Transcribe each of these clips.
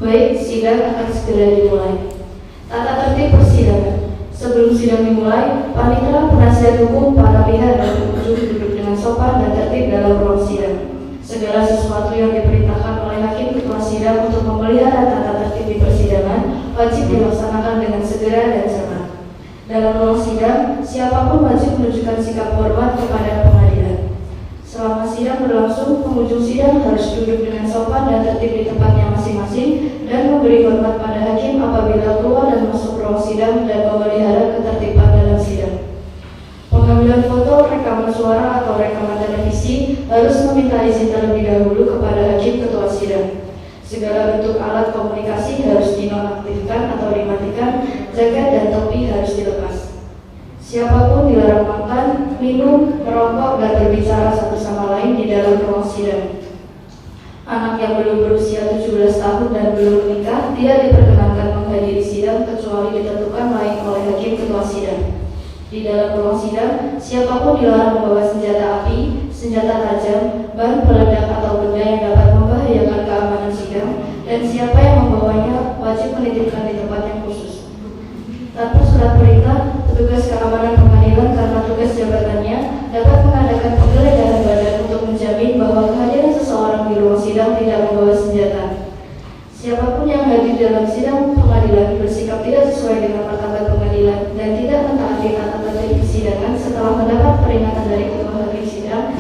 Baik, sidang akan segera dimulai. Tata tertib persidangan. Sebelum sidang dimulai, panitera, penasihat hukum, para pihak dan pengunjung duduk dengan sopan dan tertib dalam ruang sidang. Segala sesuatu yang diperintahkan oleh hakim ketua sidang untuk memelihara tata tertib di persidangan wajib dilaksanakan dengan segera dan cermat. Dalam ruang sidang, siapapun wajib menunjukkan sikap hormat kepada pengadilan. Selama sidang berlangsung, pengunjung sidang harus duduk dengan sopan dan tertib di tempatnya masing-masing dan memberi hormat pada hakim apabila keluar dan masuk ruang sidang dan memelihara ketertiban dalam sidang. Pengambilan foto, rekaman suara atau rekaman televisi harus meminta izin terlebih dahulu kepada hakim ketua sidang. Segala bentuk alat komunikasi harus dinonaktifkan atau dimatikan, jaket dan topi harus dilepas. Siapapun dilarang makan, minum, merokok, dan berbicara satu sama lain di dalam ruang sidang. Anak yang belum berusia 17 tahun dan belum menikah tidak diperkenankan menghadiri sidang kecuali ditentukan lain oleh hakim ketua sidang. Di dalam ruang sidang, siapapun dilarang membawa senjata api, senjata tajam, bahan peledak atau benda yang dapat membahayakan keamanan sidang, dan siapa yang membawanya wajib menitipkan di tempat yang khusus. Tanpa surat perintah, petugas keamanan pengadilan karena tugas jabatannya dapat mengadakan penggeledahan badan untuk menjamin bahwa kehadiran seseorang di ruang sidang tidak membawa senjata. Siapapun yang hadir dalam sidang pengadilan bersikap tidak sesuai dengan martabat pengadilan dan tidak mentaati tata tertib persidangan setelah mendapat peringatan dari ketua hakim sidang,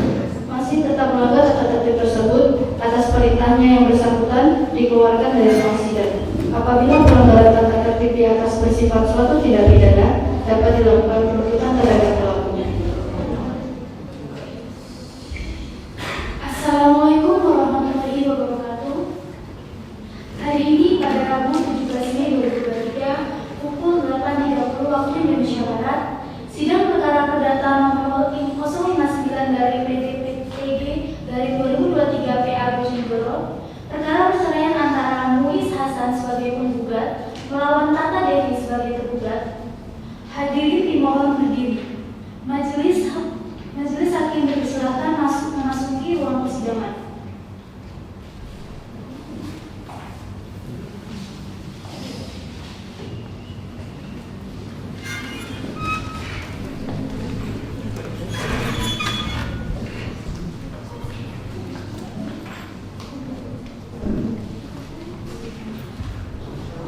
masih tetap melanggar tata tertib tersebut, atas perintahnya yang bersangkutan dikeluarkan dari ruang sidang. Apabila pelanggaran tata tertib di atas bersifat suatu tindak pidana, dapat dilakukan penuntutan terhadap pelakunya. Assalamualaikum warahmatullahi wabarakatuh. Hari ini pada Rabu 17 Mei 2023 pukul 8.30 waktu Indonesia Barat, sidang perkara perdata nomor 059/PT-PTG/2023 PA Bojonegoro, perkara perceraian antara Muiz Hasan sebagai penggugat melawan Tata Devi sebagai tergugat. Hadirin dimohon berdiri. Majelis hakim dipersilakan memasuki ruang persidangan.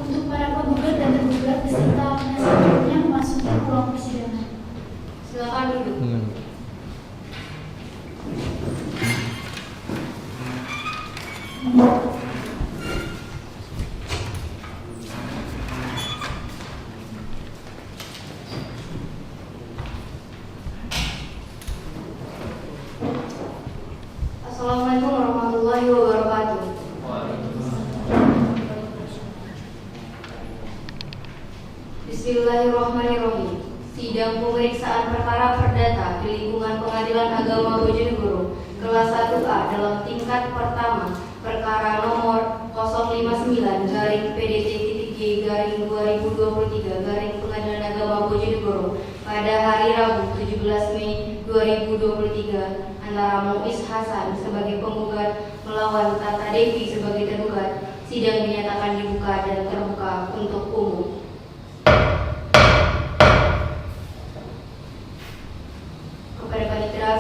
Untuk para penggugat dan tergugat beserta penasihat hukumnya memasuki ruang persidangan. Silakan duduk. Assalamualaikum warahmatullahi wabarakatuh. Bismillahirrahmanirrahim. Sidang pemeriksaan perkara perdata di lingkungan Pengadilan Agama Bojonegoro kelas 1A dalam tingkat pertama perkara nomor 059/PDT-G/2023 Pengadilan Agama Bojonegoro pada hari Rabu 17 Mei 2023 antara Muiz Hasan sebagai penggugat melawan Tata Devi sebagai tergugat. Sidang dinyatakan dibuka dan terbuka untuk umum. Kepada panitera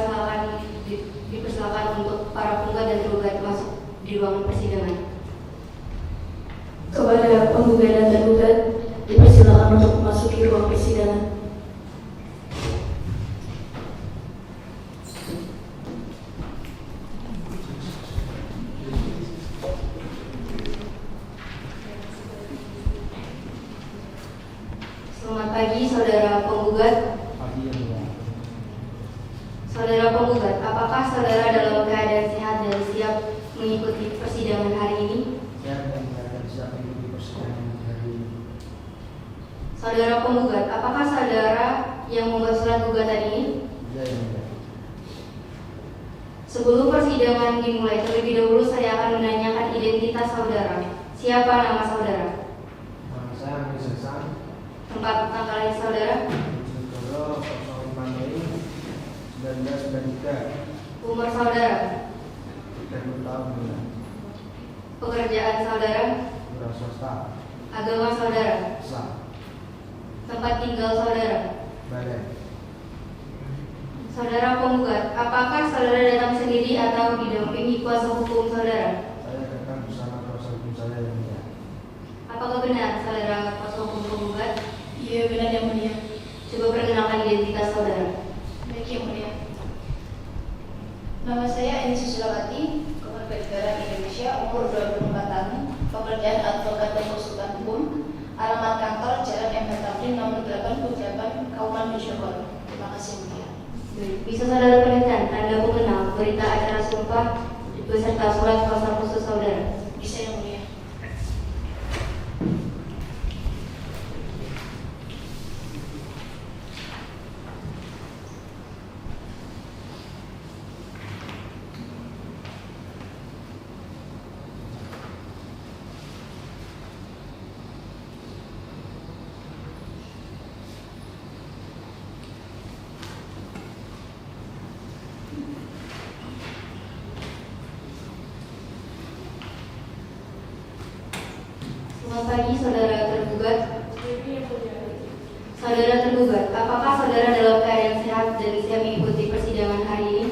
dipersilakan untuk para penggugat dan tergugat masuk di ruang persidangan. Kepada penggugat dan tergugat dipersilakan untuk memasuki ruang persidangan. Selamat pagi, saudara penggugat. Saudara penggugat, apakah saudara dalam keadaan sehat dan siap mengikuti persidangan hari ini? Siap dan siap mengikuti persidangan hari ini. Saudara penggugat, apakah saudara yang membuat surat gugatan ini? Ya, ya. Sebelum persidangan dimulai, terlebih dahulu saya akan menanyakan identitas saudara. Siapa nama saudara? Nama saya Muiz Hasan. Tempat tanggal lahir saudara? Bojonegoro 05 Mei 1993. Umur saudara? 30 tahun. Pekerjaan saudara? atau swasta? Agama saudara. Islam. Tempat tinggal saudara. Balen. Saudara penggugat, apakah saudara datang sendiri atau didampingi kuasa hukum saudara? Saya datang bersama kuasa hukum saya yang mulia. Apakah benar saudara kuasa hukum penggugat? Iya benar yang mulia. Coba perkenalkan identitas saudara. Baik yang mulia. Nama saya Eni Susilawati, Kewarganegaraan Indonesia, umur 24 tahun, pekerjaan advokat dan konsultan hukum, alamat kantor Jalan M. Tamrin nomor 8 Kujaban, Kauman Bojonegoro. Terima kasih yang mulia. Bisa saudara perlihatkan tanda pengenal berita acara sumpah beserta surat kuasa khusus saudara? Bisa yang mulia. Selamat pagi saudara tergugat. Saudara tergugat, apakah saudara dalam keadaan sehat dan siap mengikuti persidangan hari ini?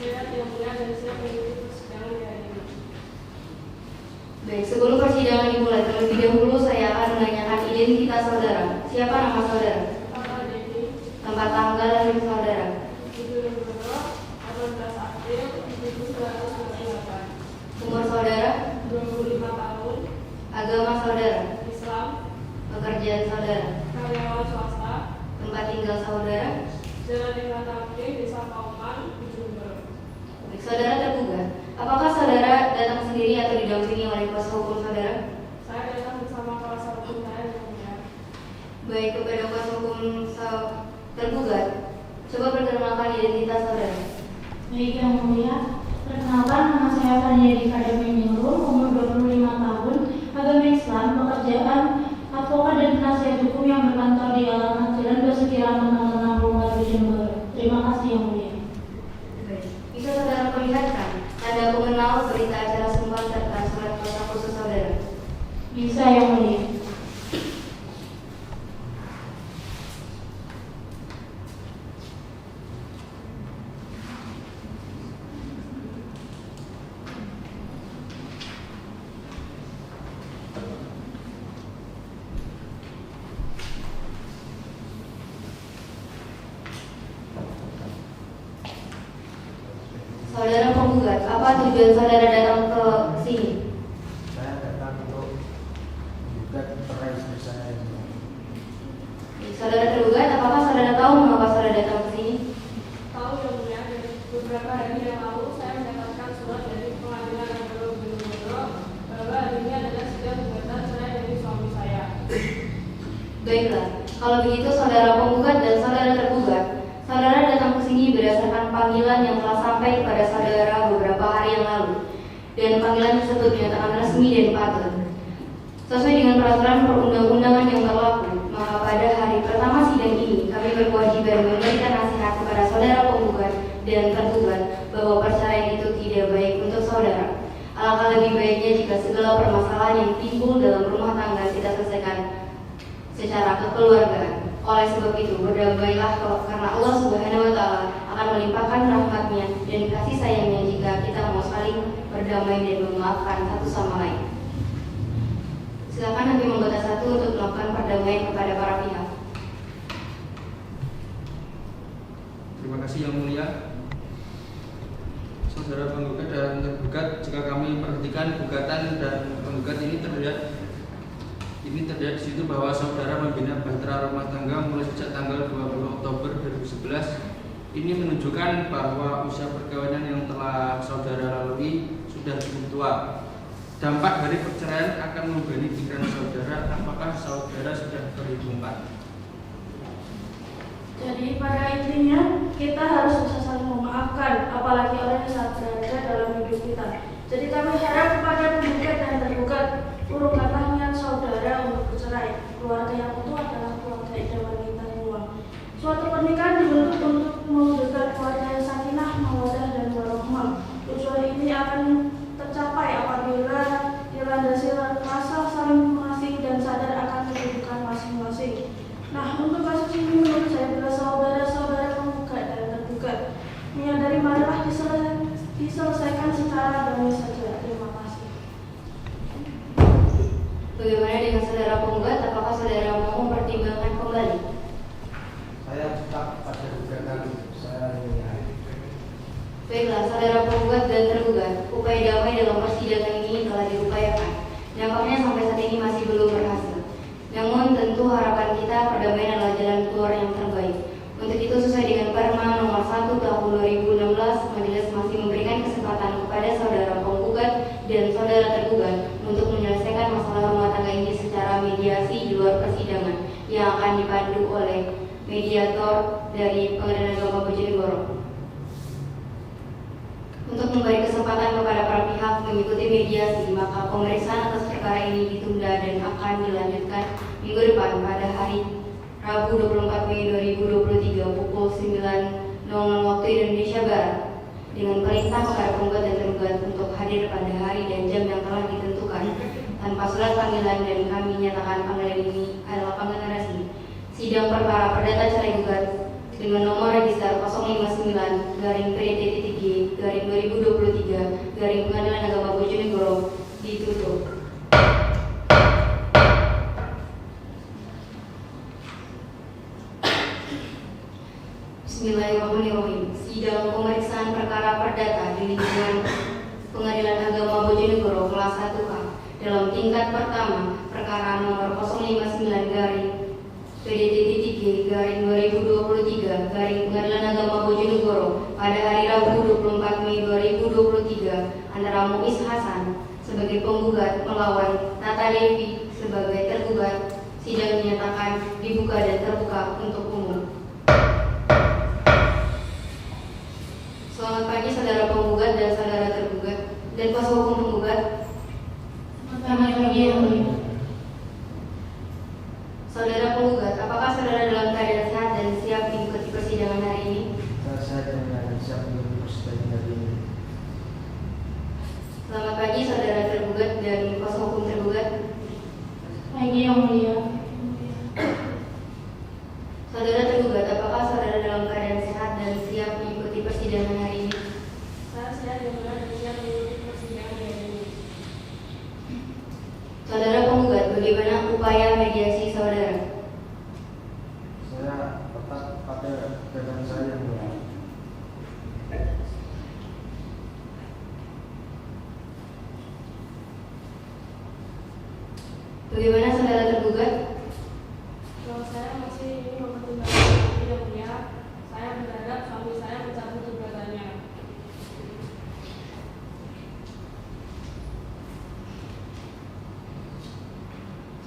Sehat yang mulia dan siap mengikuti persidangan di hari ini. Baik, sebelum persidangan dimulai, terlebih dahulu saya akan menanyakan identitas saudara. Siapa nama saudara? Tanggal Devi, Tempat tanggal lahir saudara? 7 18 April 1998. Umur saudara? 25 tahun, Agama saudara? Islam, Pekerjaan saudara? karyawan swasta, Tempat tinggal saudara? Jalan M. Tamrin, Desa Kauman, Bojonegoro. Baik, saudara tergugat, apakah saudara datang sendiri atau didampingi oleh kuasa hukum saudara? Saya datang bersama kuasa hukum saya yang mulia. Baik, kepada kuasa hukum tergugat, coba perkenalkan identitas saudara. Baik yang mulia. Perkenalkan, nama saya Fadiyah Kademi Nurul, umur 25 tahun, agama Islam, pekerjaan advokat dan penasihat hukum yang berkantor di alamat Jalan Basuki Rahmat nomor 64 Bojonegoro. Terima kasih yang mulia. Baik, bisa saudara perlihatkan tanda pengenal berita acara sumpah serta surat kuasa khusus saudara? Bisa yang mulia. Saudara penggugat, apa tujuan saudara datang ke sini? Saya datang untuk menggugat cerai istri saya yang mulia. Saudara tergugat, apakah saudara tahu mengapa saudara datang ke sini? Tahu yang mulia, dari beberapa hari yang lalu saya mendapatkan surat dari Pengadilan Agama Bojonegoro bahwa hari ini adalah sidang gugatan cerai dari suami saya. Baiklah, kalau begitu saudara penggugat dan saudara tergugat, saudara datang ke sini berdasarkan panggilan yang telah sampai kepada saudara beberapa hari yang lalu, dan panggilan tersebut dinyatakan resmi dan patut. Sesuai dengan peraturan perundang-undangan yang berlaku, maka pada hari pertama sidang ini kami berkewajiban memberikan nasihat kepada saudara penggugat dan tergugat bahwa perceraian itu tidak baik untuk saudara. Alangkah lebih baiknya jika segala permasalahan yang timbul dalam rumah tangga kita selesaikan secara kekeluargaan. Oleh sebab itu, berdamailah karena Allah Subhanahu wa Ta'ala akan melimpahkan rahmat-Nya dan kasih sayangnya jika kita mau saling berdamai dan memaafkan satu sama lain. Silakan Hakim Anggota 1 untuk melakukan perdamaian kepada para pihak. Terima kasih yang mulia. Saudara penggugat dan tergugat, jika kami perhatikan gugatan dan penggugat ini terlihat di situ bahwa saudara membina bahtera rumah tangga mulai sejak tanggal 20 Oktober 2011. Ini menunjukkan bahwa usia perkawinan yang telah saudara lalui sudah cukup tua. Dampak dari perceraian akan membebani pikiran saudara. Apakah saudara sudah perhitungkan? Jadi pada intinya kita harus bisa saling memaafkan, apalagi orang yang sangat berharga dalam hidup kita. Jadi kami harap kepada penggugat dan tergugat, urungkanlah niat saudara untuk bercerai. Keluarga yang utuh adalah keluarga idaman kita semua. Suatu pernikahan dibentuk untuk mewujudkan keluarga yang sakinah, mawaddah dan warahmah. Tujuan ini akan tercapai apabila dilandasi rasa saling Bagaimana dengan saudara penggugat? Apakah saudara mau mempertimbangkan kembali? Saya tetap pada gugatan saya ini. Baiklah, saudara penggugat dan tergugat, upaya damai dalam persidangan ini telah diupayakan. Nampaknya sampai saat ini masih belum berhasil. Namun tentu harapan kita perdamaian adalah jalan keluar yang terbaik. Untuk itu sesuai dengan Perma nomor 1 tahun 2016, majelis masih memberikan kesempatan kepada saudara penggugat dan saudara tergugat untuk menyelesaikan masalah rumah tangga ini secara mediasi di luar persidangan yang akan dipandu oleh mediator dari Pengadilan Agama Bojonegoro. Untuk memberi kesempatan kepada para pihak mengikuti mediasi, maka pemeriksaan atas perkara ini ditunda dan akan dilanjutkan minggu depan pada hari Rabu 24 Mei 2023 pukul 9.00 waktu Indonesia Barat dengan perintah kepada penggugat dan tergugat untuk hadir pada hari dan jam yang telah ditentukan tanpa surat panggilan, dan kami nyatakan panggilan ini adalah panggilan resmi. Sidang perkara perdata cerai gugat dengan nomor register 059-PDT-G/2023 Pengadilan Agama Bojonegoro ditutup. Bismillahirrahmanirrahim. Sidang pemeriksaan perkara perdata di lingkungan Pengadilan Agama Bojonegoro kelas 1A dalam tingkat pertama perkara nomor 059-PDT-G/2023 Pengadilan Agama Bojonegoro pada hari Rabu 24 Mei 2023 antara Muiz Hasan sebagai penggugat melawan Tata Devi sebagai tergugat. Sidang dinyatakan dibuka dan terbuka untuk umum. Selamat pagi saudara penggugat dan saudara tergugat dan kuasa hukum penggugat. Selamat pagi yang mulia. Saudara penggugat, apakah saudara dalam keadaan sehat dan siap mengikuti persidangan hari ini? Saya sehat dan akan siap mengikuti persidangan hari ini. Selamat pagi saudara tergugat dan kuasa hukum tergugat. Pagi yang mulia. Saudara tergugat, apakah saudara dalam keadaan sehat dan siap mengikuti persidangan hari ini? Saya sehat dan siap mengikuti persidangan hari ini. Saudara penggugat, bagaimana upaya mediasi saudara? Saya tetap pada gugatan saya yang mulia. Bagaimana saudara tergugat? Kalau saya masih ingin mempertimbangkan yang mulia, saya berharap suami saya mencabut gugatannya.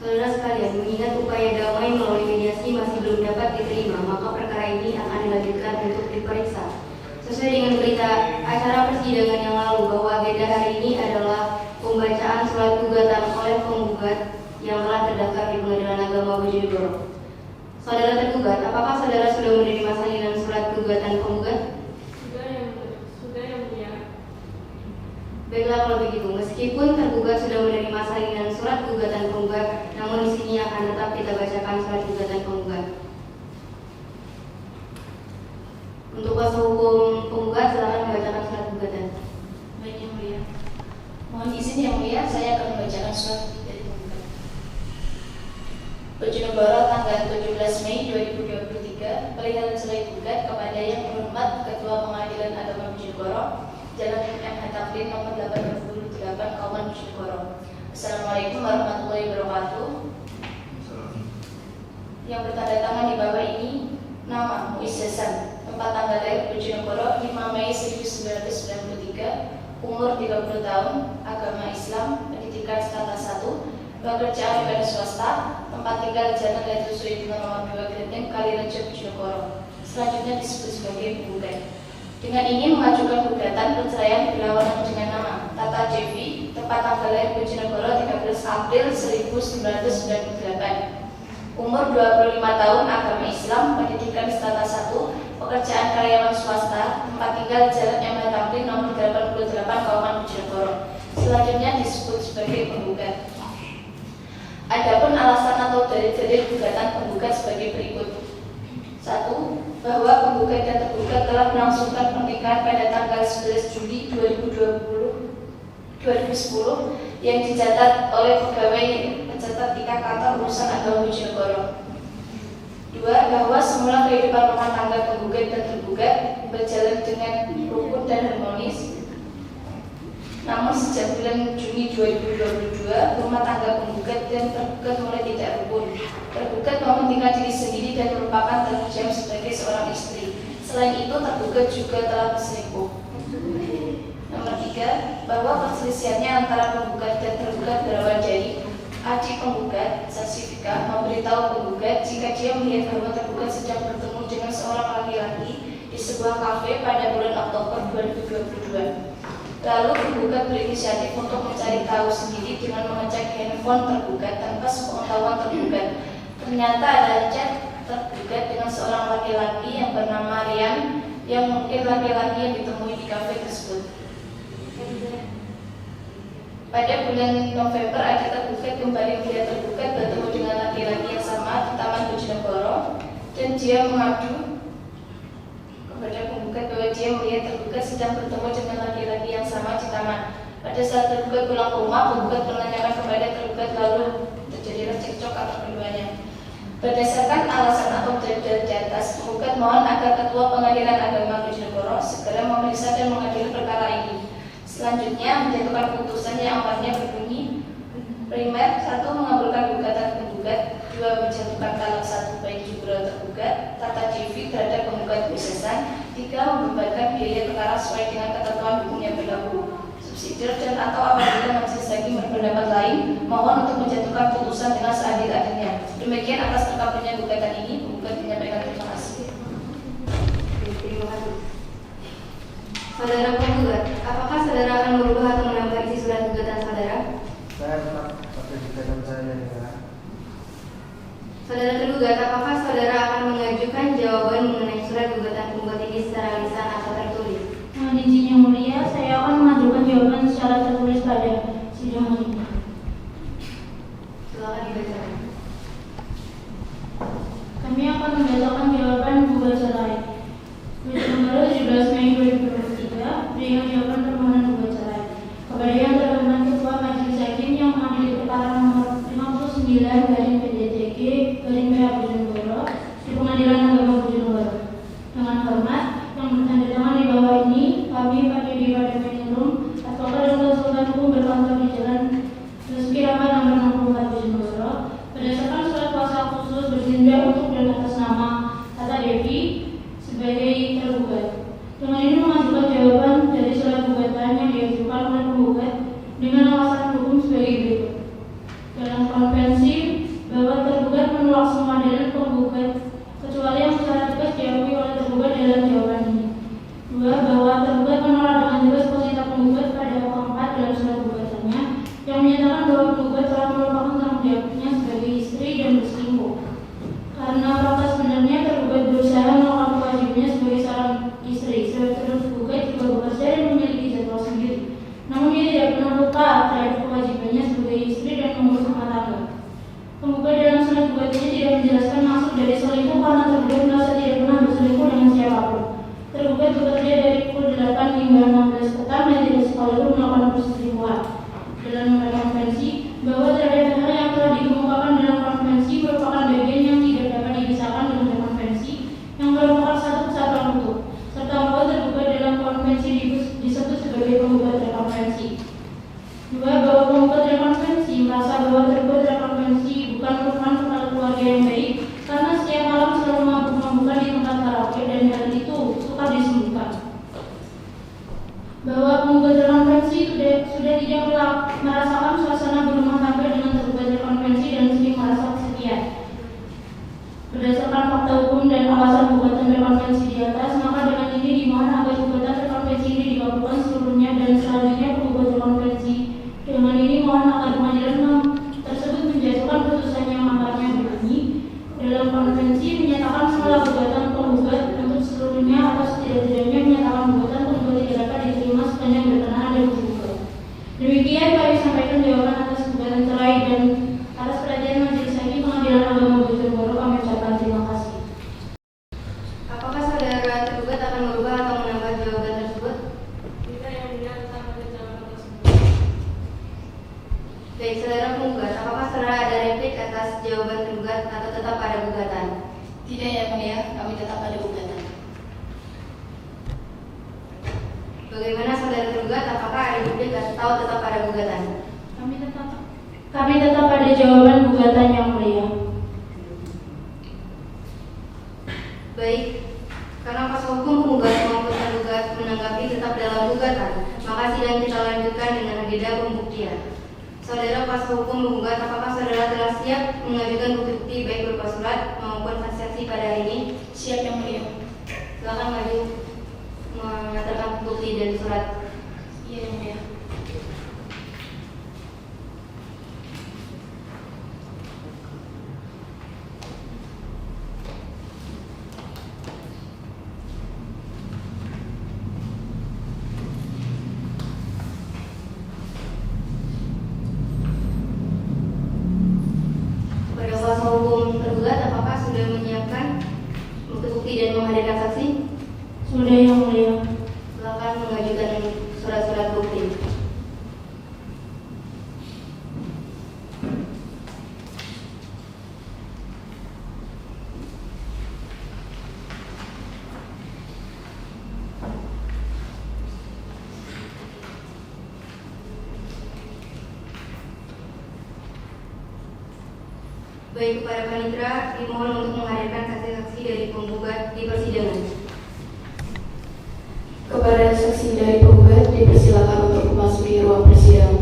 Saudara sekalian, mengingat upaya damai melalui mediasi masih belum dapat diterima, maka perkara ini akan dilanjutkan untuk diperiksa. Sesuai dengan berita acara persidangan yang lalu bahwa agenda hari ini adalah pembacaan surat gugatan oleh penggugat yang telah terdaftar di Pengadilan Agama Bojonegoro. Saudara tergugat, apakah saudara sudah menerima salinan surat gugatan penggugat? Sudah yang mulia. Baiklah kalau begitu, meskipun tergugat sudah menerima salinan surat gugatan penggugat, namun di sini akan tetap kita bacakan surat gugatan penggugat. Untuk kuasa hukum penggugat, silakan membacakan surat gugatan. Baik yang mulia. Mohon izin yang mulia, saya akan membacakan surat dari penggugat. Bojonegoro tanggal 17 Mei 2023, perihal cerai gugat kepada Yang Terhormat Ketua Pengadilan Agama Bojonegoro, Jalan MH Tamrin nomor 88 Kauman Bojonegoro. Assalamualaikum warahmatullahi wabarakatuh. Yang bertanda tangan di bawah ini nama Muiz Hasan, tempat tanggal lahir Bojonegoro 5 Mei 1993, umur 30 tahun, agama Islam, pendidikan status 1, pekerjaan pada swasta, tempat tinggal Jalan Letu Suidina nomor 2 Grendeng Kalirejo Bojonegoro. Selanjutnya disebut sebagai penggugat. Dengan ingin mengajukan gugatan perceraian berlawanan dengan nama Tata Devi, tempat tanggal lahir Bojonegoro 13 April 1998. Umur 25 tahun, agama Islam, pendidikan status 1, pekerjaan karyawan swasta, tempat tinggal Jalan MH Tamrin nomor 88 Kauman Bojonegoro. Selanjutnya disebut sebagai penggugat. Adapun alasan atau dalil-dalil gugatan penggugat sebagai berikut. 1. Bahwa penggugat dan tergugat telah melangsungkan pernikahan pada tanggal 11 Juli 2010 yang dicatat oleh pegawai Urusan Agama Bojonegoro. 2. Bahwa semula kehidupan rumah tangga penggugat dan tergugat berjalan dengan rukun dan harmonis. Namun sejak bulan Juni 2022, rumah tangga penggugat dan tergugat mulai tidak rukun. Tergugat mementingkan diri sendiri dan merupakan tanggung jawab sebagai seorang istri. Selain itu, tergugat juga telah berselingkuh. Nomor 3. Bahwa perselisihannya antara penggugat dan tergugat berawal dari adik penggugat, saksi Vika, memberitahu penggugat jika dia melihat bahwa tergugat sedang bertemu dengan seorang laki-laki di sebuah kafe pada bulan Oktober 2022. Lalu penggugat berinisiatif untuk mencari tahu sendiri dengan mengecek handphone tergugat tanpa sepengetahuan tergugat. Ternyata ada chat tergugat dengan seorang laki-laki yang bernama Rian, yang mungkin laki-laki yang ditemui di kafe tersebut. Pada bulan November, adik tergugat kembali melihat tergugat bertemu dengan laki-laki yang sama di Taman Bojonegoro, dan dia mengadu kepada penggugat bahwa dia melihat tergugat sedang bertemu dengan laki-laki yang sama di taman. Pada saat tergugat pulang ke rumah, penggugat menanyakan kepada tergugat, lalu terjadilah cekcok antara keduanya. Berdasarkan alasan atau dalil di atas, penggugat mohon agar Ketua Pengadilan Agama Bojonegoro segera memeriksa dan mengadili perkara ini. Selanjutnya, menjatuhkan putusan yang amarnya berbunyi: primer, 1. Mengabulkan gugatan penggugat, 2. Menjatuhkan talak 1 bagi jubral tergugat, tata civi terhadap penggugat besesan, 3. Membebankan biaya perkara sesuai dengan ketentuan hukum yang berlaku, subsidiar, dan atau apabila majelis hakim berpendapat lain, mohon untuk menjatuhkan putusan dengan seadil-adilnya. Demikian atas terkabulnya gugatan ini, penggugat menyampaikan terima kasih. Terima kasih. Saudara penggugat, apakah saudara akan merubah atau menambah isi surat gugatan saudara? Saya tetap pada gugatan saya ya. Saudara tergugat, apakah saudara akan mengajukan jawaban mengenai surat gugatan penggugat ini secara lisan atau tertulis? Mohon izin yang mulia, saya akan mengajukan jawaban secara tertulis pada sidang ini. Silakan dibacakan. Kami akan membacakan jawaban gugat cerai. Tanggal 17 Mei 2023, dengan jawaban permohonan gugat cerai kepada yang terhormat Ketua Majelis Hakim yang mengadili perkara nomor 59/PDTG/PA Bojonegoro di Pengadilan Agama Bojonegoro. Dengan hormat, yang bertanda tangan di bawah ini, kami Pak Yudi Wadamenirum, advokat dan konsultan hukum berkantor di Jalan Rizky Rahmat nomor 64 Bojonegoro, berdasarkan surat kuasa khusus bertindak untuk dan atas nama Tata Devi sebagai tergugat. Dengan ini mengajukan jawaban dari surat gugatan yang diajukan oleh penggugat dengan alasan hukum sebagai berikut. Dalam konvensi bahwa tergugat menolak semua dalil penggugat kecuali yang secara tegas diakui oleh tergugat dalam jawaban ini. 2. Bahwa tergugat menolak dengan tegas posisi penggugat pada hal 4 dalam surat gugatannya yang menyatakan bahwa penggugat telah melupakan tanggung jawabnya sebagai istri dan berselingkuh. Karena fakta sebenarnya tergugat berusaha melakukan kewajibannya sebagai seorang istri, sebab tergugat juga bekerja dan memiliki jadwal sendiri. Namun dia tidak pernah lupa terhadap kewajibannya sebagai istri dan mengurus rumah tangga. Penggugat dalam surat gugatannya tidak menjelaskan maksud dari selingkuh karena tergugat merasa tidak pernah berselingkuh dengan siapapun. Tergugat bekerja dari pukul 8 hingga 16 petang dan tidak sekalipun melakukan perselingkuhan. Dalam konvensi bahwa terhadap hal yang telah dikemukakan dalam konvensi merupakan bagian yang tidak dapat dipisahkan dengan konvensi yang merupakan satu kesatuan utuh, serta bahwa tergugat dalam konvensi disebut sebagai penggugat rekonvensi. 2. Bahwa penggugat rekonvensi merasa bahwa tergugat rekonvensi bukan merupakan kepala keluarga yang baik karena setiap malam selalu mabuk-mabukan di tempat karaoke dan hal itu sukar disembunyikan. Bahwa penggugat rekonvensi sudah tidak merasakan suasana berumah tangga dengan tergugat rekonvensi dan sering merasa kesepian. Berdasarkan fakta hukum dan alasan gugatan rekonvensi di atas, maka dengan ini dimohon agar gugatan rekonvensi ini dikabulkan seluruhnya dan selanjutnya penggugat rekonvensi. Dengan ini mohon agar pengadilan tersebut apakah ada replik atas jawaban tergugat atau tetap pada gugatan? Tidak yang mulia, kami tetap pada gugatan. Bagaimana saudara tergugat, apakah ada replik atau tetap pada gugatan? Kami tetap pada jawaban gugatan yang mulia. Baik, karena kuasa hukum penggugat maupun tergugat menanggapi tetap dalam gugatan, maka sidang kita lanjutkan dengan agenda pembuktian. Saudara kuasa hukum penggugat, apakah saudara telah siap mengajukan bukti-bukti baik berupa surat maupun saksi pada hari ini? Siap yang mulia. Silakan maju mengantarkan bukti dan surat. Iya yang mulia. Kepada kuasa hukum tergugat, apakah sudah menyiapkan bukti-bukti dan menghadirkan saksi? Sudah yang mulia. Silakan mengajukan surat-surat bukti. Baik, kepada panitera dimohon untuk menghadirkan saksi-saksi dari penggugat di persidangan. Kepada saksi dari penggugat dipersilakan untuk memasuki ruang persidangan.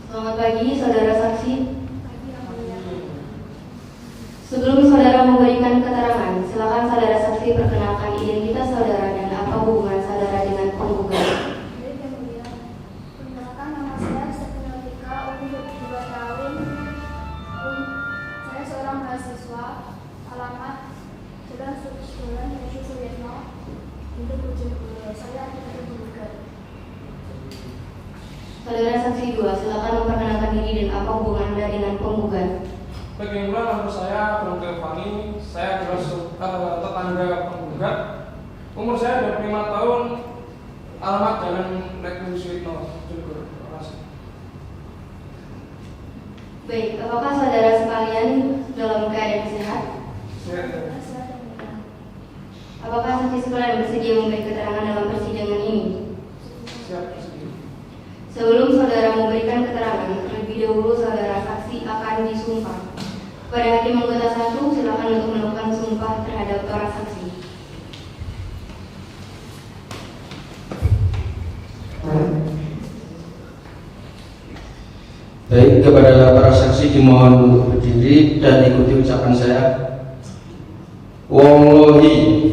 Selamat pagi, saudara saksi. Sebelum saudara memberikan keterangan, silakan saudara saksi perkenalkan identitas saudara dan apa hubungan saudara dengan penggugat. Perkenalkan, nama saya Stefanautika, umur 22 tahun. Saya seorang mahasiswa. Alamat Jalan Haji Suyitno, untuk Bojonegoro. Saya adalah penggugat. Saudara saksi 2, silakan memperkenalkan diri dan apa hubungan Anda dengan penggugat. Bagaimana nama saya Bangga Fani, saya adalah tetangga penggugat. Umur saya 25 tahun, alamat Jalan Haji Suyitno, Bojonegoro. Terima kasih. Baik, apakah saudara sekalian dalam keadaan sehat? Saya Apakah saksi sekalian bersedia memberi keterangan dalam persidangan ini? siap sedih. Sebelum saudara memberikan keterangan, terlebih dahulu saudara saksi akan disumpah. Pada hakim anggota 1, silakan untuk melakukan sumpah terhadap para saksi. Baik, kepada para saksi dimohon untuk berdiri dan ikuti ucapan saya. Wallahi,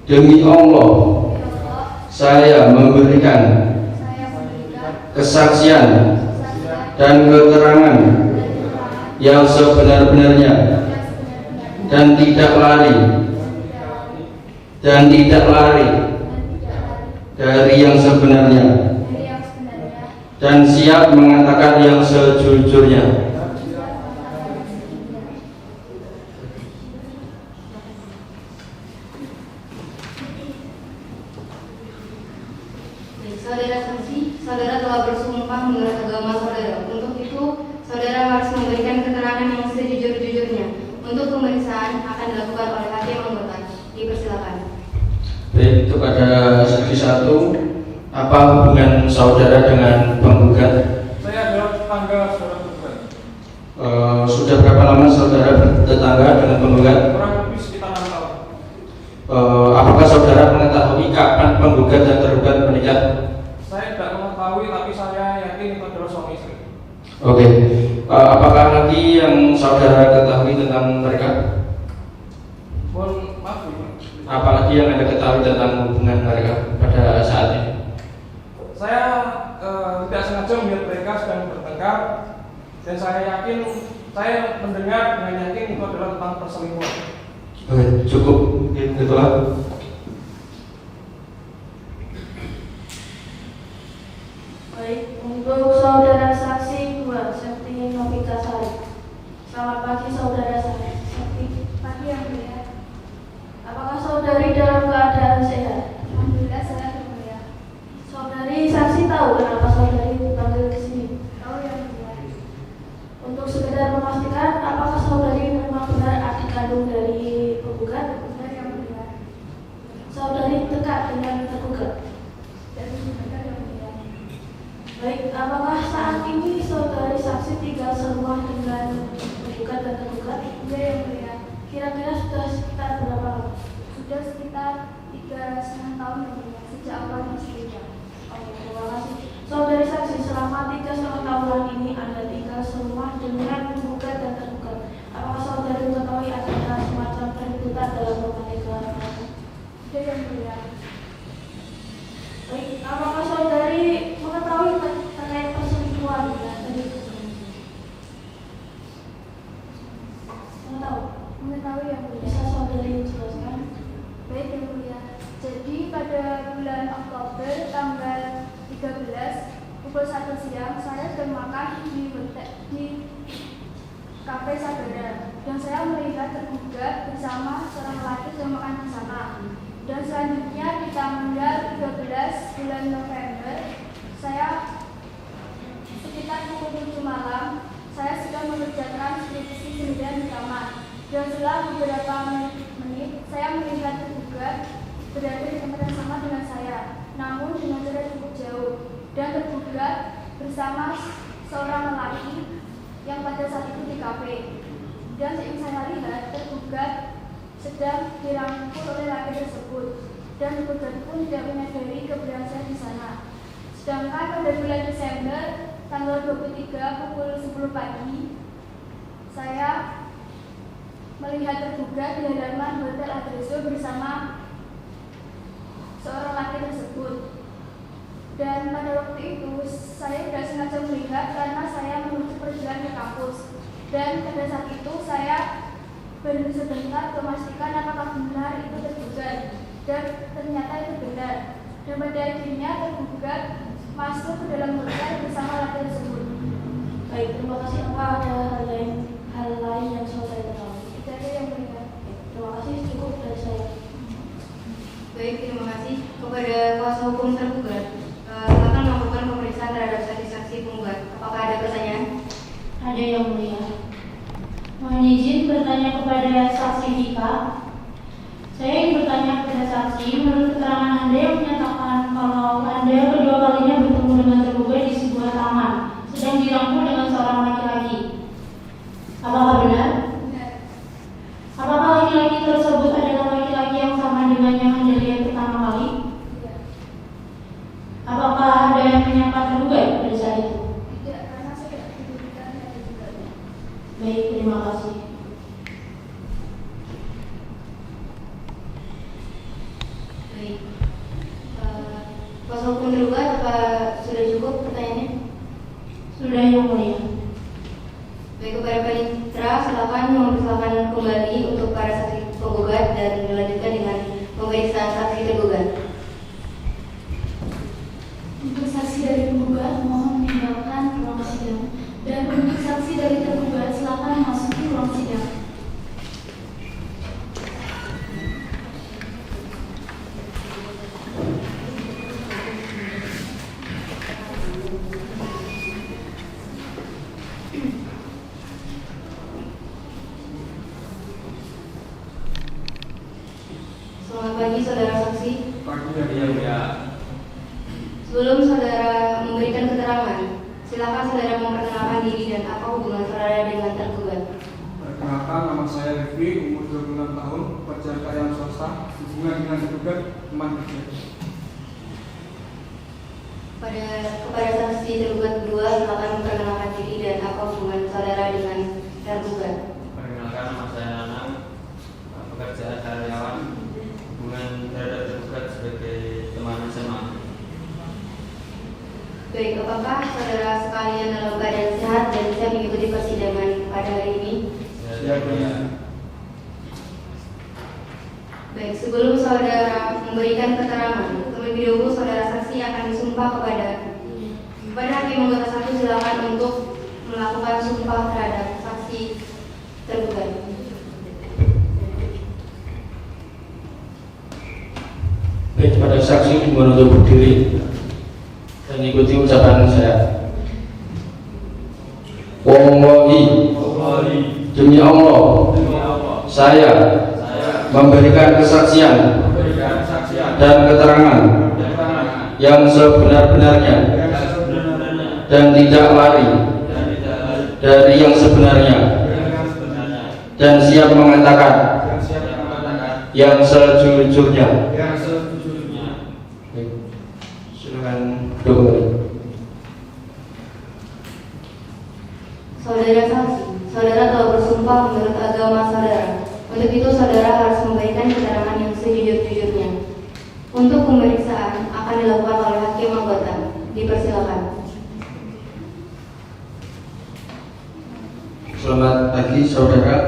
demi Allah, saya memberikan kesaksian dan keterangan yang sebenar-benarnya dan tidak lari dari yang sebenarnya dan siap mengatakan yang sejujurnya. Saudara saksi, saudara telah bersumpah menurut agama saudara. Untuk itu, saudara harus memberikan keterangan yang sejujur-jujurnya. Untuk pemeriksaan akan dilakukan oleh hakim anggota. Dipersilakan. Baik, kepada saksi 1, apa hubungan saudara dengan penggugat? Saya adalah tetangga saudara penggugat. Sudah berapa lama saudara bertetangga dengan penggugat? Kurang lebih sekitar 6 tahun. Apakah saudara mengetahui kapan penggugat dan tergugat menikah? Saya tidak mengetahui, tapi saya yakin itu adalah suami istri. Oke. Apakah lagi yang saudara ketahui tentang mereka? Mohon maaf, Ibu. Apalagi yang Anda ketahui tentang hubungan mereka pada saat ini? Saya tidak sengaja melihat mereka sedang bertengkar, dan saya yakin, saya mendengar dengan yakin itu adalah tentang perselingkuhan. Oke, cukup. Itulah. Baik, untuk saudara saksi 2, Septi Novitasari. dekat dengan tergugat. Baik, apakah saat ini saudari saksi tinggal serumah dengan tergugat dan tergugat? Ya, yang mulia. Kira-kira sudah sekitar berapa lama? Sudah sekitar 3,5 tahun yang mulia, sejak awal masih tidak. Oke, terima kasih. Saudari saksi, selama 3,5 tahunan ini Anda tinggal serumah dengan tergugat dan tergugat. Apakah saudari mengetahui ada semacam keributan dalam rumah tangga Anda? Ya, yang mulia. Baik, apakah saudari mengetahui terkait perselingkuhan dengan tadi? Tahu? Mengetahui yang mulia. Bisa saudari jelaskan? Baik, yang mulia. Jadi pada bulan Oktober tanggal 13 pukul 1 siang saya sedang makan di kafe saudara dan saya melihat tergugat bersama seorang lelaki sedang makan di sana. Dan selanjutnya di tanggal 13 bulan November saya sekitar pukul 7 malam saya sedang mengerjakan skripsi sendirian di kamar. Dan setelah beberapa menit saya melihat tergugat berada di tempat yang sama dengan saya, namun dengan jarak cukup jauh. Dan tergugat bersama seorang lelaki yang pada saat itu di kafe. Dan yang saya lihat tergugat sedang dirangkul oleh laki tersebut, dan tergugat pun tidak menyadari keberadaan saya di sana. Sedangkan pada bulan Desember tanggal 23 pukul 10 pagi saya melihat tergugat di halaman Hotel Adreso bersama seorang laki tersebut. Dan pada waktu itu saya tidak sengaja melihat karena saya menuju perjalanan ke kampus. Dan pada saat itu saya berhenti sebentar untuk memastikan apakah benar itu tergugat. Dan ternyata itu benar. Dan pada akhirnya tergugat masuk ke dalam hotel bersama laki tersebut. Baik, terima kasih. Apa ada hal lain yang saudari ketahui? Tidak ada yang benar. Terima kasih, cukup dari saya. Baik, terima kasih kepada kuasa hukum tergugat. Silakan melakukan pemeriksaan terhadap saksi-saksi penggugat. Apakah ada pertanyaan? Ada yang mulia. Mohon izin bertanya kepada saksi Vika. Saya ingin bertanya kepada saksi, menurut keterangan Anda yang menyatakan kalau Anda kedua kalinya bertemu dengan tergugat di sebuah taman, sedang dirangkul dengan seorang laki-laki. Apakah benar? Benar. Apakah laki-laki tersebut adalah laki-laki yang sama dengan yang Anda lihat pertama kali? Tidak. Apakah ada yang menyapa tergugat pada saat itu? Tidak, karena saya tidak diberikan ada juga. Baik, terima kasih. Baik. Kuasa hukum tergugat, apa sudah cukup pertanyaannya? Sudah yang mulia. Baik, kepada panitera silakan mempersilakan kembali untuk para saksi penggugat dan dilanjutkan dengan pemeriksaan saksi tergugat. Untuk saksi dari penggugat, mohon meninggalkan ruang sidang. Dan untuk saksi dari tergugat, silakan memasuki ruang sidang. Selamat pagi saudara saksi. Pagi yang mulia. Sebelum saudara memberikan keterangan, silakan saudara memperkenalkan diri dan apa hubungan saudara dengan tergugat. Perkenalkan, nama saya Rifki, umur 26 tahun, pekerja karyawan swasta, hubungan dengan tergugat teman kerja. Kepada saksi tergugat kedua, silakan memperkenalkan diri dan apa hubungan saudara dengan tergugat. Perkenalkan, nama saya Nanang, pekerjaan karyawan, hubungan terhadap tergugat sebagai teman SMA. Baik, apakah saudara sekalian dalam keadaan sehat dan bisa mengikuti persidangan pada hari ini? Ya, benar. Baik, sebelum saudara memberikan keterangan, terlebih dahulu saudara saksi akan disumpah kepada hakim anggota satu. Silakan untuk melakukan sumpah terhadap saksi tergugat. Baik, pada saksi mohon untuk berdiri dan ikuti ucapan saya. Wallahi, demi Allah, saya memberikan kesaksian dan keterangan yang sebenar-benarnya dan tidak lari dari yang sebenarnya dan siap mengatakan yang sejujurnya. Silakan duduk. Saudara saksi, saudara telah bersumpah menurut agama saudara. Untuk itu saudara harus memberikan keterangan yang sejujur-jujurnya. Untuk pemeriksaan akan dilakukan oleh hakim anggota. Dipersilakan. Selamat pagi saudara.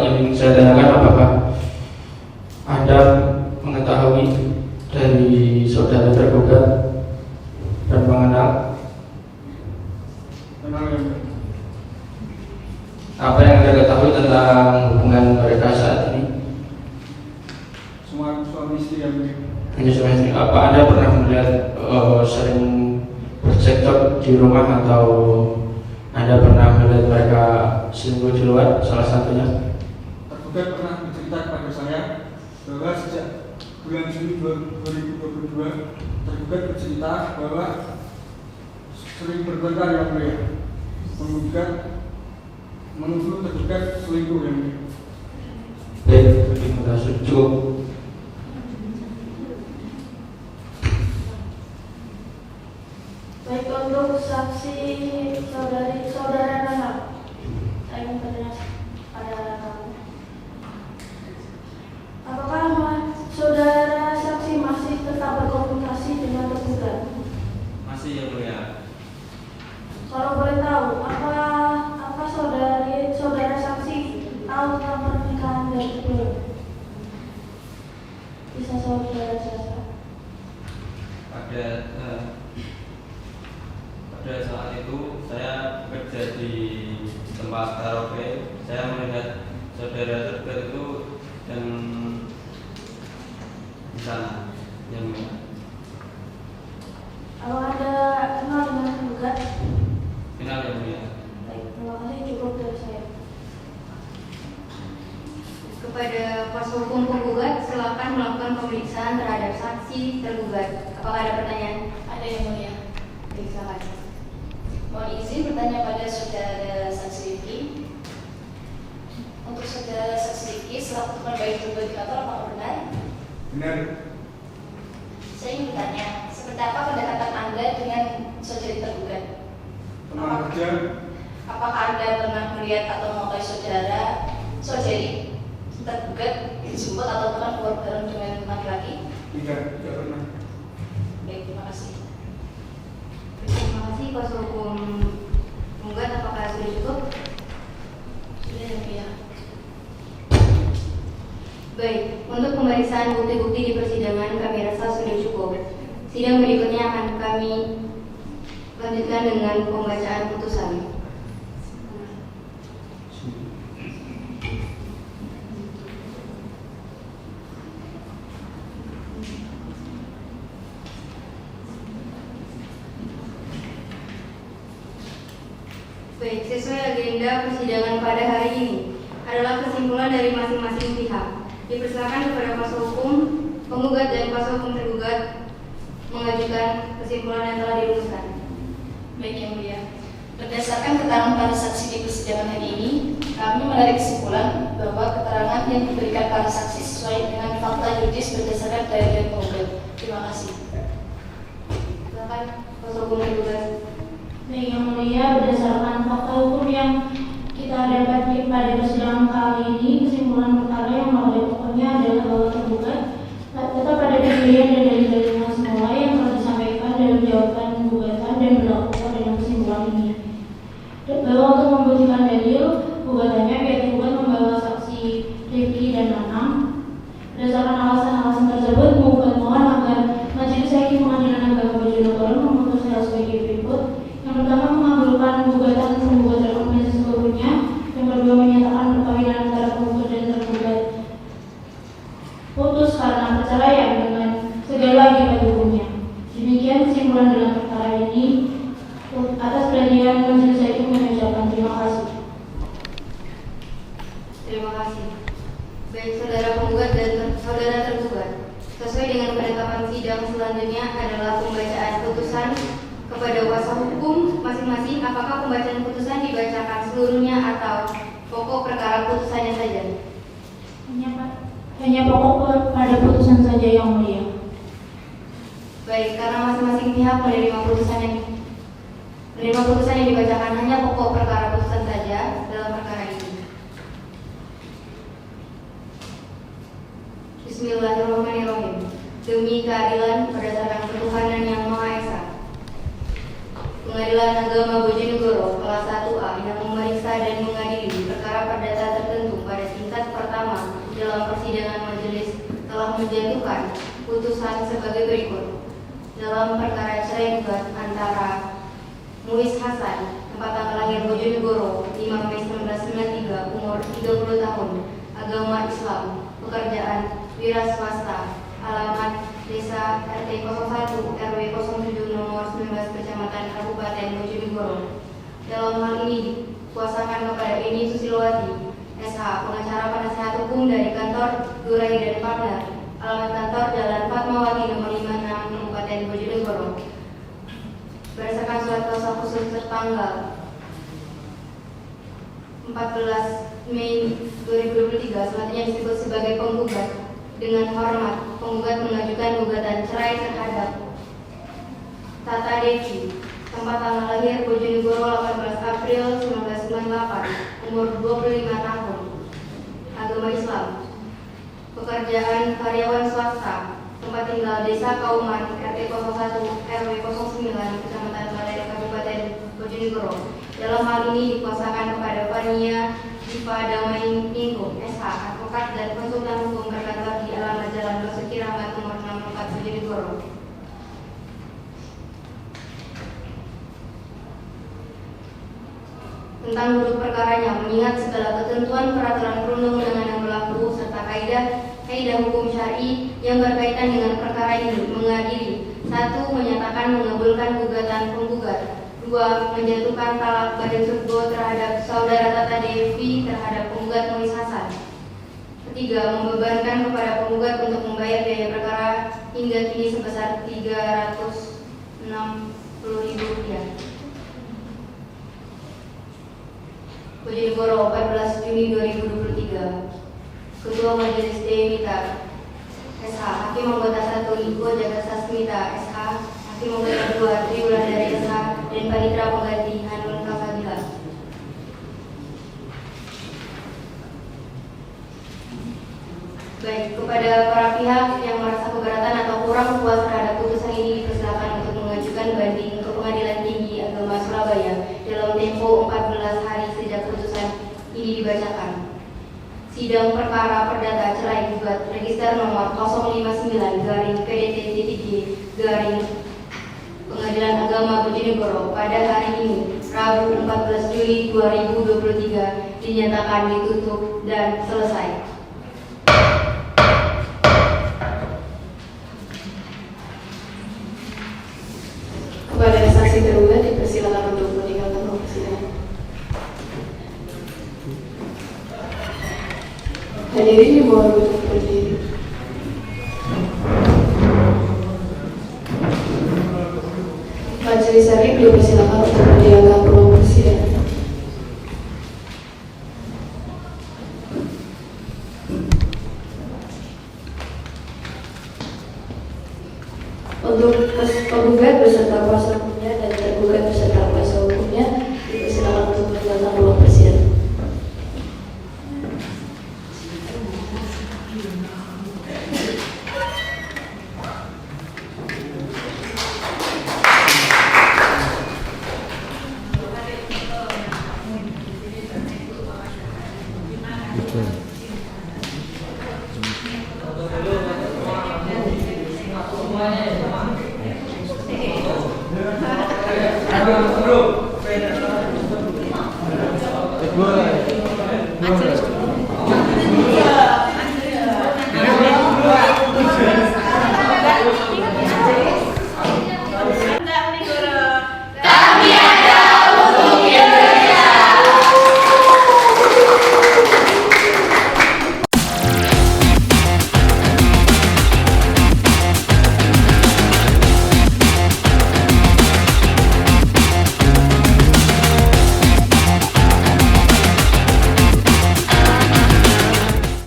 Yang ingin saya tanyakan, apakah Anda mengetahui dari saudara tergugat dan mengenal apa yang Anda ketahui tentang hubungan mereka saat ini? Suami istri yang Hanya suami istri. Apa Anda pernah melihat sering bercekcok di rumah, atau Anda pernah melihat mereka selingkuh di luar, salah satunya? tergugat pernah bercerita kepada saya bahwa sejak bulan Juni 2022 tergugat bercerita bahwa sering bertengkar yang mulia, menggugat menuduh tergugat selingkuh yang mulia. Baik, terima kasih. Cukup. Baik, untuk saksi saudara Nana, saya ingin bertanya pada kamu. Apakah saudara saksi masih tetap berkomunikasi dengan tergugat? Masih ya mulia. Kalau boleh tahu, apa saudara saksi tahu tentang pernikahan dari beliau? Bisa saudara jelaskan? Pada saat itu saya bekerja di tempat karaoke. Saya melihat saudara tergugat itu dan di sana yang mulia. Kalau Anda kenal dengan tergugat? Kenal yang mulia. Baik, terima kasih, cukup dari saya. Kepada kuasa hukum penggugat, silakan melakukan pemeriksaan terhadap saksi tergugat. Apakah ada pertanyaan? Ada yang mulia. Silakan. Mohon izin bertanya pada saudara saksi Rifki. Untuk saudara saksi Rifki, selaku teman baik tergugat di kantor, apakah benar? Benar. Saya ingin bertanya, seperti apa pendekatan Anda dengan saudari tergugat? Teman kerja. Apakah Anda pernah melihat atau mengetahui saudari tergugat dijemput atau pernah keluar bareng dengan laki-laki? Tidak pernah. Baik, terima kasih. Terima kasih kuasa hukum penggugat. Apakah sudah cukup? Sudah yang mulia. Baik, untuk pemeriksaan bukti-bukti di persidangan kami rasa sudah cukup. Sidang berikutnya akan kami lanjutkan dengan pembacaan putusan. Baik, sesuai agenda persidangan pada hari ini adalah kesimpulan dari masing-masing pihak. Dipersilakan kepada kuasa hukum penggugat dan kuasa hukum tergugat mengajukan kesimpulan yang telah dirumuskan. Baik yang mulia. Berdasarkan keterangan para saksi di persidangan hari ini, kami menarik kesimpulan bahwa keterangan yang diberikan para saksi sesuai dengan fakta yuridis berdasarkan dalil penggugat. Terima kasih. Silakan kuasa hukum tergugat. Baik yang mulia, berdasarkan fakta hukum yang kita dapat pada persidangan kali ini, kesimpulan perkara yang pada pokoknya adalah bahwa tergugat tetap pada pendirian dan dalil-dalilnya semula yang telah disampaikan dalam jawaban gugatan dan berlaku dalam kesimpulan ini. Dan bahwa untuk membuktikan dalil gugatannya, pihak tergugat membawa saksi Rifki dan Nanang. Berdasarkan alasan-alasan tersebut, menggugat mohon agar Majelis Hakim Pengadilan Agama Bojonegoro memutus hal sebagai berikut. Yang pertama, mengabulkan gugatan penggugat rekomendasi seluruhnya. Yang kedua, menyatakan perkawinan antara penggugat dan tergugat putus karena perceraian dengan segala akibat hukumnya. Demikian kesimpulan dalam perkara ini. Atas perhatian Majelis Hakim kami ucapkan terima kasih. Terima kasih. masing-masing, apakah pembacaan putusan dibacakan seluruhnya atau pokok perkara putusannya saja? Hanya pokok pada putusan saja yang mulia. Baik, karena masing-masing pihak menerima putusan yang dibacakan hanya pokok perkara putusan saja dalam perkara ini. Bismillahirrahmanirrahim. Demi keadilan berdasarkan ketuhanan yang Maha Esa, Pengadilan Agama Bojonegoro kelas 1A yang memeriksa dan mengadili perkara perdata tertentu pada tingkat pertama dalam persidangan majelis telah menjatuhkan putusan sebagai berikut. Dalam perkara cerai gugat antara Muiz Hasan, tempat tanggal lahir Bojonegoro, 5 Mei 1993, umur 30 tahun, agama Islam, pekerjaan wira swasta, alamat Desa RT 01 RW 07 nomor 19 Kecamatan Kabupaten Bojonegoro. Dalam hal ini dikuasakan kepada Eni Susilowati SH, pengacara penasehat hukum dari kantor Durai dan Partner, alamat kantor Jalan Fatmawati nomor 56 Kabupaten Bojonegoro. Berdasarkan surat kuasa khusus tertanggal 14 Mei 2023, selanjutnya disebut sebagai penggugat. Dengan hormat, penggugat mengajukan gugatan cerai terhadap Tata Devi, tempat tanggal lahir Bojonegoro 18 April 1998, umur 25 tahun, agama Islam, pekerjaan karyawan swasta, tempat tinggal Desa Kauman RT 01 RW 09 Kecamatan Balai Kabupaten Bojonegoro. Dalam hal ini dikuasakan kepada Fania Diva Damai Ningrum SH, advokat dan konsultan hukum berkantor di alamat Jalan Basuki Rahmat nomor 64 Bojonegoro. Tentang duduk perkaranya, mengingat segala ketentuan peraturan perundang-undangan yang berlaku serta kaidah hukum syar'i yang berkaitan dengan perkara ini, mengadili: 1. Menyatakan mengabulkan gugatan penggugat. 2. Menjatuhkan talak badan surgo terhadap saudara Tata Devi terhadap penggugat Muiz Hasan. 3. Membebankan kepada penggugat untuk membayar biaya perkara hingga kini sebesar Rp360.000. Bojonegoro, 14 Juni 2023. Ketua Majelis Demita SH, Hakim Anggota 1 Iko Jagat Sasmita SH, Hakim Anggota 2 Tri Wulandari SH, dan Panitra Pengganti Hanun Kafadila. Baik, kepada para pihak yang merasa keberatan atau kurang puas terhadap putusan ini, dipersilakan untuk mengajukan banding ke Pengadilan Tinggi Agama Surabaya dalam tempo 14 hari sejak putusan ini dibacakan. Sidang perkara perdata cerai gugat register nomor 059-PDT-G Pengadilan Agama Bojonegoro pada hari ini, Rabu 14 Juli 2023, dinyatakan ditutup dan selesai. Kepada saksi tergugat dipersilakan untuk meninggalkan ruang persidangan. Hadirin dimohon untuk berdiri. Majelis Hakim dipersilakan untuk meninggalkan ruang persidangan. Untuk penggugat beserta kuasa hukumnya dan tergugat beserta kuasa hukumnya dipersilakan untuk meninggalkan ruang persidangan. Bro,